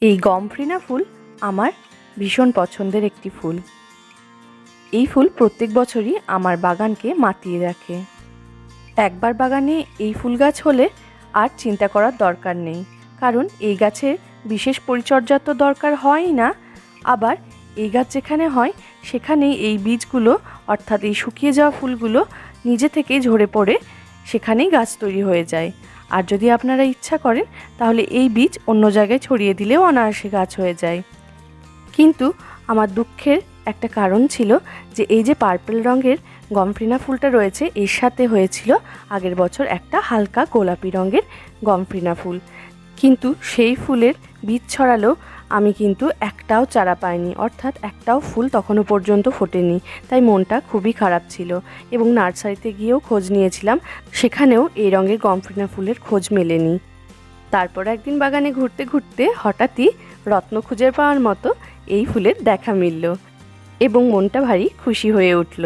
এই গমফ্রিনা ফুল আমার ভীষণ পছন্দের একটি ফুল। এই ফুল প্রত্যেক বছরই আমার বাগানকে মাতিয়ে রাখে। একবার বাগানে এই ফুল গাছ হলে আর চিন্তা করার দরকার নেই, কারণ এই গাছের বিশেষ পরিচর্যা তো দরকার হয়ই না। আবার এই গাছ যেখানে হয় সেখানেই এই বীজগুলো, অর্থাৎ এই শুকিয়ে যাওয়া ফুলগুলো নিজে থেকেই ঝরে পড়ে সেখানেই গাছ তৈরি হয়ে যায়। আর যদি আপনারা ইচ্ছা করেন তাহলে এই বীজ অন্য জায়গায় ছড়িয়ে দিলেও অনায়াসে গাছ হয়ে যায়। কিন্তু আমার দুঃখের একটা কারণ ছিল যে এই যে পার্পল রঙের গমফ্রিনা ফুলটা রয়েছে, এর সাথে হয়েছিল আগের বছর একটা হালকা গোলাপি রঙের গমফ্রিনা ফুল। কিন্তু সেই ফুলের বীজ ছড়ালেও আমি কিন্তু একটাও চারা পাইনি, অর্থাৎ একটাও ফুল তখনও পর্যন্ত ফোটেনি। তাই মনটা খুবই খারাপ ছিল এবং নার্সারিতে গিয়েও খোঁজ নিয়েছিলাম, সেখানেও এই রঙের গমফ্রিনা ফুলের খোঁজ মেলেনি। তারপর একদিন বাগানে ঘুরতে ঘুরতে হঠাৎই রত্ন খুঁজে পাওয়ার মতো এই ফুলের দেখা মিলল এবং মনটা ভারী খুশি হয়ে উঠল।